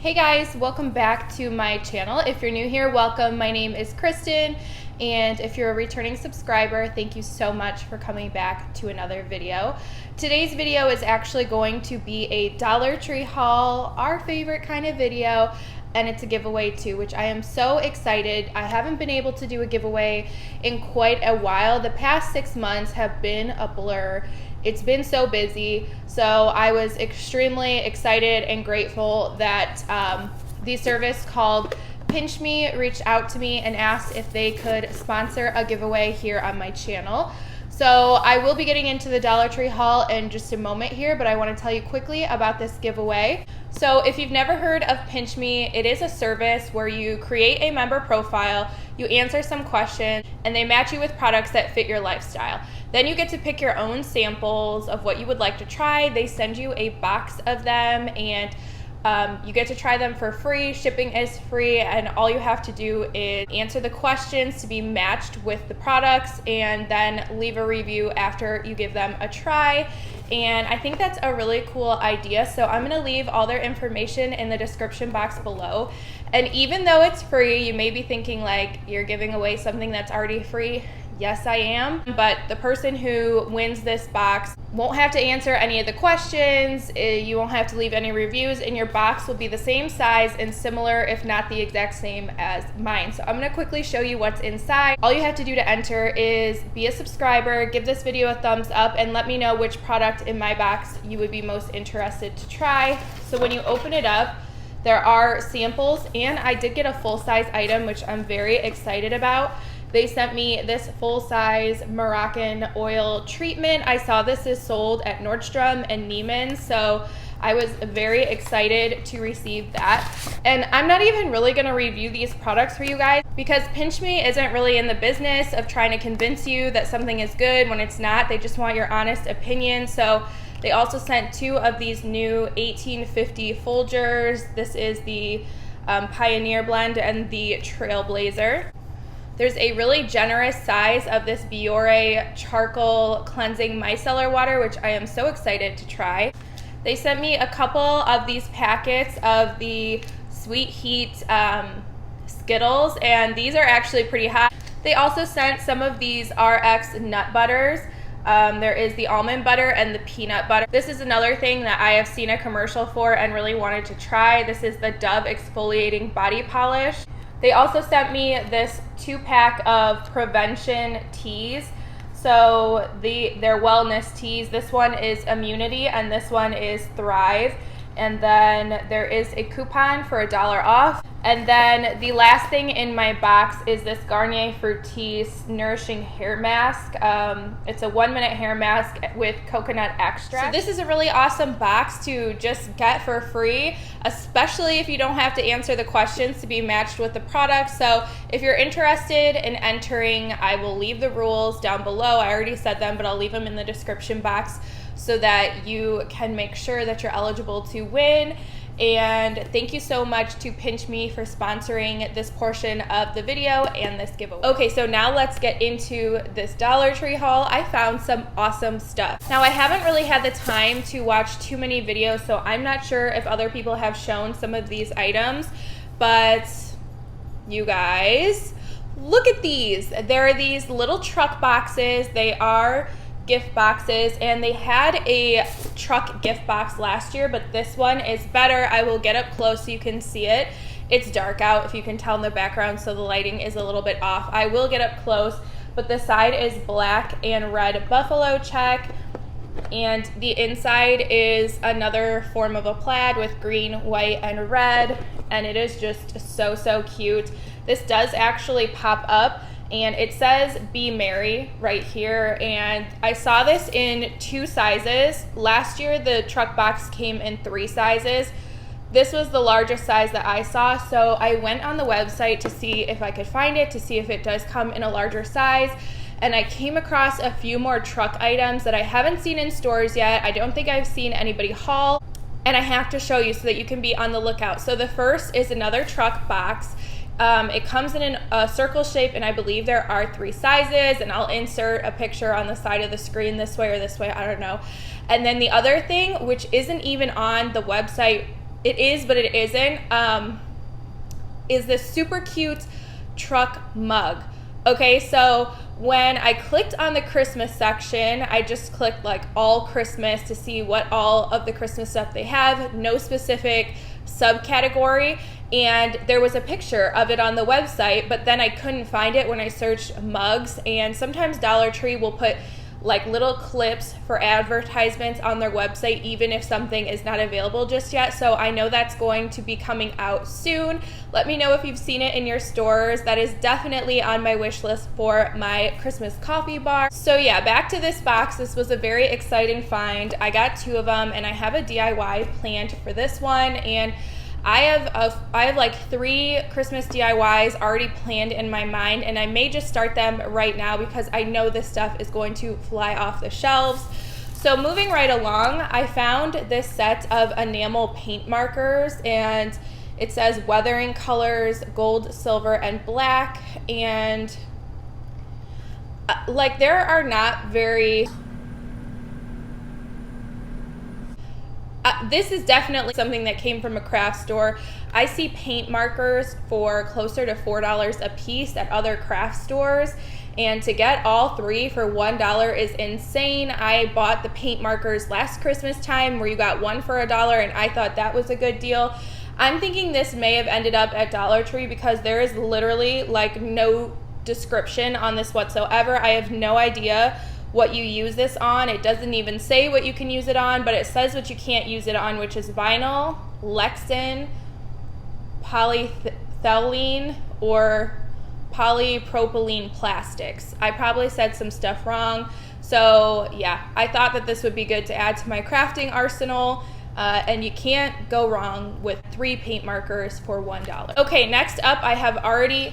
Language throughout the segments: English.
Hey guys, welcome back to my channel. If you're new here, welcome. My name is Kristen, and if you're a returning subscriber, thank you so much for coming back to another video. Today's video is actually going to be a Dollar Tree haul, our favorite kind of video, and it's a giveaway too, which I am so excited. I haven't been able to do a giveaway in quite a while. The past 6 months have been a blur. It's been so busy, so I was extremely excited and grateful that the service called Pinchme reached out to me and asked if they could sponsor a giveaway here on my channel. So I will be getting into the Dollar Tree haul in just a moment here, but I want to tell you quickly about this giveaway. So if you've never heard of Pinchme, it is a service where you create a member profile, you answer some questions, and they match you with products that fit your lifestyle. Then you get to pick your own samples of what you would like to try. They send you a box of them, and you get to try them for free. Shipping is free, and all you have to do is answer the questions to be matched with the products and then leave a review after you give them a try. And I think that's a really cool idea, so I'm gonna leave all their information in the description box below. And even though it's free, you may be thinking like you're giving away something that's already free. Yes, I am, but the person who wins this box won't have to answer any of the questions. You won't have to leave any reviews, and your box will be the same size and similar, if not the exact same as mine. So I'm gonna quickly show you what's inside. All you have to do to enter is be a subscriber, give this video a thumbs up, and let me know which product in my box you would be most interested to try. So when you open it up, there are samples, and I did get a full-size item, which I'm very excited about. They sent me this full-size Moroccan oil treatment. I saw this is sold at Nordstrom and Neiman, so I was very excited to receive that. And I'm not even really gonna review these products for you guys because Pinchme isn't really in the business of trying to convince you that something is good when it's not. They just want your honest opinion. So they also sent 2 of these new 1850 Folgers. This is the Pioneer blend and the Trailblazer. There's a really generous size of this Biore charcoal cleansing micellar water, which I am so excited to try. They sent me a couple of these packets of the Sweet Heat Skittles, and these are actually pretty hot. They also sent some of these RX nut butters. There is the almond butter and the peanut butter. This is another thing that I have seen a commercial for and really wanted to try. This is the Dove exfoliating body polish. They also sent me this 2-pack of prevention teas. So their wellness teas. This one is Immunity and this one is Thrive. And then there is a coupon for $1 off. And then the last thing in my box is this Garnier Fructis Nourishing Hair Mask. It's a 1-minute hair mask with coconut extract. So this is a really awesome box to just get for free, especially if you don't have to answer the questions to be matched with the product. So if you're interested in entering, I will leave the rules down below. I already said them, but I'll leave them in the description box so that you can make sure that you're eligible to win. And thank you so much to Pinchme for sponsoring this portion of the video and this giveaway. Okay, so now let's get into this Dollar Tree haul. I found some awesome stuff. Now, I haven't really had the time to watch too many videos, so I'm not sure if other people have shown some of these items, but you guys, look at these. There are these little truck boxes. They are gift boxes, and they had a truck gift box last year, but this one is better. I will get up close so you can see it. It's dark out, if you can tell in the background, so the lighting is a little bit off. I will get up close, but the side is black and red buffalo check, and the inside is another form of a plaid with green, white, and red, and it is just so cute. This does actually pop up, and it says Be Merry right here, and I saw this in 2 sizes. Last year the truck box came in 3 sizes. This was the largest size that I saw, so I went on the website to see if I could find it, to see if it does come in a larger size, and I came across a few more truck items that I haven't seen in stores yet. I don't think I've seen anybody haul, and I have to show you so that you can be on the lookout. So the first is another truck box. It comes in a circle shape, and I believe there are 3 sizes, and I'll insert a picture on the side of the screen this way or this way, I don't know. And then the other thing, which isn't even on the website it is, but it isn't, is this super cute truck mug. Okay, so when I clicked on the Christmas section, I just clicked like all Christmas to see what all of the Christmas stuff they have, no specific subcategory, and there was a picture of it on the website, but then I couldn't find it when I searched mugs. And sometimes Dollar Tree will put like little clips for advertisements on their website even if something is not available just yet. So I know that's going to be coming out soon. Let me know if you've seen it in your stores. That is definitely on my wish list for my Christmas coffee bar. So yeah, back to this box. This was a very exciting find. I got 2 of them and I have a DIY planned for this one, and I have like 3 Christmas DIYs already planned in my mind, and I may just start them right now because I know this stuff is going to fly off the shelves. So moving right along, I found this set of enamel paint markers, and it says weathering colors, gold, silver, and black, and like there are not very... this is definitely something that came from a craft store. I see paint markers for closer to $4 a piece at other craft stores, and to get all 3 for $1 is insane. I bought the paint markers last Christmas time where you got 1 for $1, and I thought that was a good deal. I'm thinking this may have ended up at Dollar Tree because there is literally like no description on this whatsoever. I have no idea what you use this on. It doesn't even say what you can use it on, but it says what you can't use it on, which is vinyl, Lexan, polyethylene, or polypropylene plastics. I probably said some stuff wrong. So yeah, I thought that this would be good to add to my crafting arsenal. And you can't go wrong with 3 paint markers for $1. Okay, next up I have already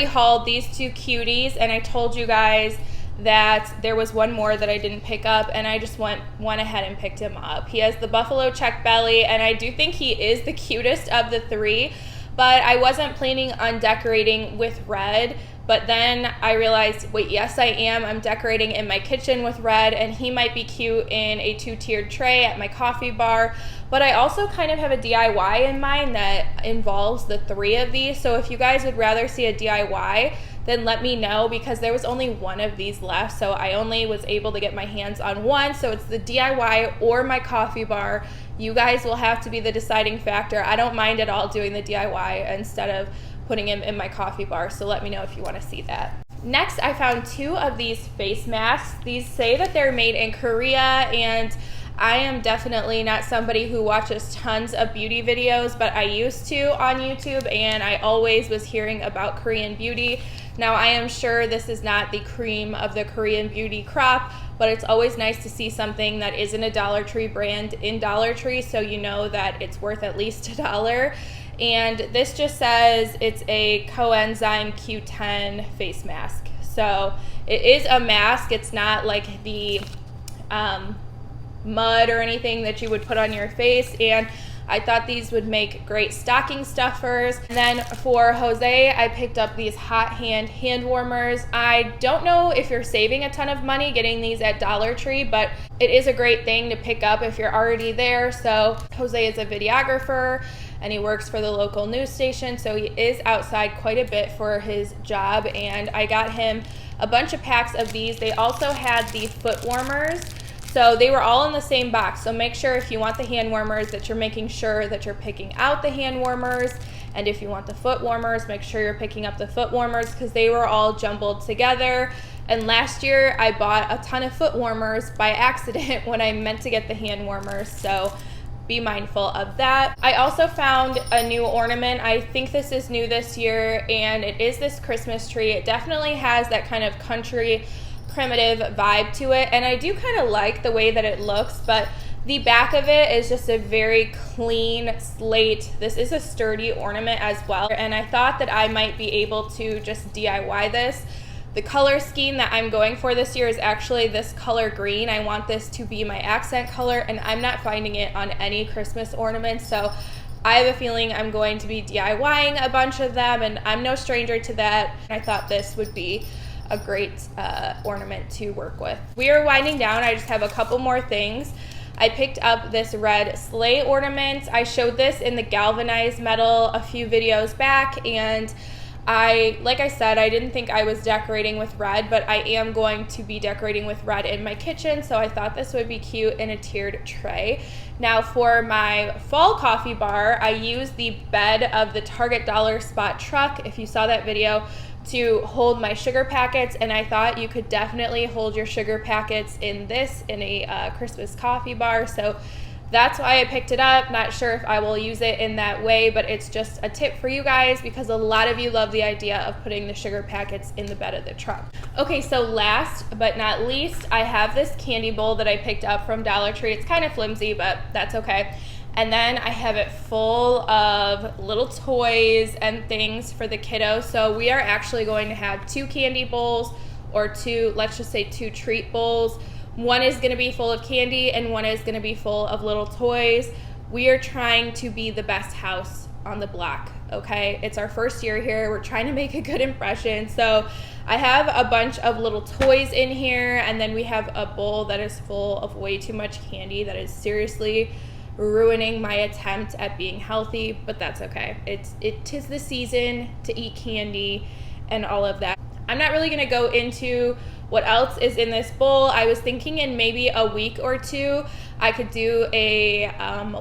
hauled these 2 cuties, and I told you guys that there was one more that I didn't pick up, and I just went ahead and picked him up. He has the buffalo check belly, and I do think he is the cutest of the 3, but I wasn't planning on decorating with red. But then I realized, wait, yes I am. I'm decorating in my kitchen with red, and he might be cute in a 2-tiered tray at my coffee bar. But I also kind of have a DIY in mind that involves the 3 of these. So if you guys would rather see a DIY, then let me know, because there was only 1 of these left. So I only was able to get my hands on 1. So it's the DIY or my coffee bar. You guys will have to be the deciding factor. I don't mind at all doing the DIY instead of putting him in my coffee bar, so let me know if you want to see that. Next, I found 2 of these face masks. These say that they're made in Korea, and I am definitely not somebody who watches tons of beauty videos, but I used to on YouTube, and I always was hearing about Korean beauty. Now, I am sure this is not the cream of the Korean beauty crop, but it's always nice to see something that isn't a Dollar Tree brand in Dollar Tree, so you know that it's worth at least $1. And this just says it's a coenzyme Q10 face mask. So it is a mask. It's not like the mud or anything that you would put on your face. And I thought these would make great stocking stuffers. And then for Jose, I picked up these hot hand warmers. I don't know if you're saving a ton of money getting these at Dollar Tree, but it is a great thing to pick up if you're already there. So Jose is a videographer, and he works for the local news station, so he is outside quite a bit for his job, and I got him a bunch of packs of these. They also had the foot warmers, so they were all in the same box. So make sure if you want the hand warmers that you're making sure that you're picking out the hand warmers, and if you want the foot warmers, make sure you're picking up the foot warmers, because they were all jumbled together. And last year I bought a ton of foot warmers by accident when I meant to get the hand warmers, so be mindful of that. I also found a new ornament. I think this is new this year, and it is this Christmas tree. It definitely has that kind of country primitive vibe to it, and I do kind of like the way that it looks, but the back of it is just a very clean slate. This is a sturdy ornament as well, and I thought that I might be able to just DIY this. The color scheme that I'm going for this year is actually this color green. I want this to be my accent color, and I'm not finding it on any Christmas ornaments, so I have a feeling I'm going to be DIYing a bunch of them, and I'm no stranger to that. I thought this would be a great ornament to work with. We are winding down. I just have a couple more things. I picked up this red sleigh ornament. I showed this in the galvanized metal a few videos back, and like I said, I didn't think I was decorating with red, but I am going to be decorating with red in my kitchen, so I thought this would be cute in a tiered tray. Now for my fall coffee bar, I used the bed of the Target Dollar Spot truck, if you saw that video, to hold my sugar packets, and I thought you could definitely hold your sugar packets in a Christmas coffee bar, so that's why I picked it up. Not sure if I will use it in that way, but it's just a tip for you guys because a lot of you love the idea of putting the sugar packets in the bed of the truck. Okay, so last but not least, I have this candy bowl that I picked up from Dollar Tree. It's kind of flimsy, but that's okay. And then I have it full of little toys and things for the kiddo. So we are actually going to have 2 candy bowls, or let's just say 2 treat bowls. One is going to be full of candy and one is going to be full of little toys. We are trying to be the best house on the block, okay? It's our first year here. We're trying to make a good impression. So I have a bunch of little toys in here, and then we have a bowl that is full of way too much candy that is seriously ruining my attempt at being healthy, but that's okay. It is the season to eat candy and all of that. I'm not really gonna go into what else is in this bowl. I was thinking in maybe a week or 2, I could do a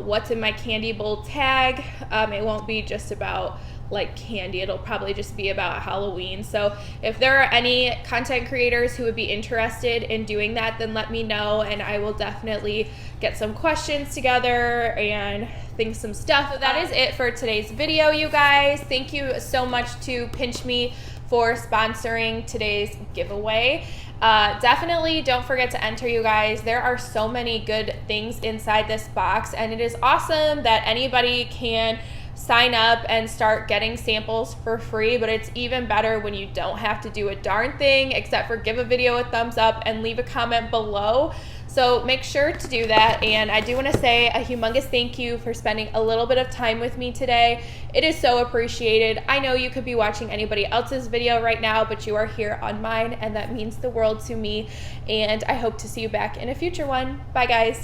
what's in my candy bowl tag. It won't be just about like candy, it'll probably just be about Halloween. So if there are any content creators who would be interested in doing that, then let me know and I will definitely get some questions together and think some stuff. So that is it for today's video, you guys. Thank you so much to Pinchme for sponsoring today's giveaway. Definitely don't forget to enter, you guys. There are so many good things inside this box, and it is awesome that anybody can sign up and start getting samples for free, but it's even better when you don't have to do a darn thing except for give a video a thumbs up and leave a comment below. So make sure to do that, and I do want to say a humongous thank you for spending a little bit of time with me today. It is so appreciated. I know you could be watching anybody else's video right now, but you are here on mine, and that means the world to me, and I hope to see you back in a future one. Bye, guys.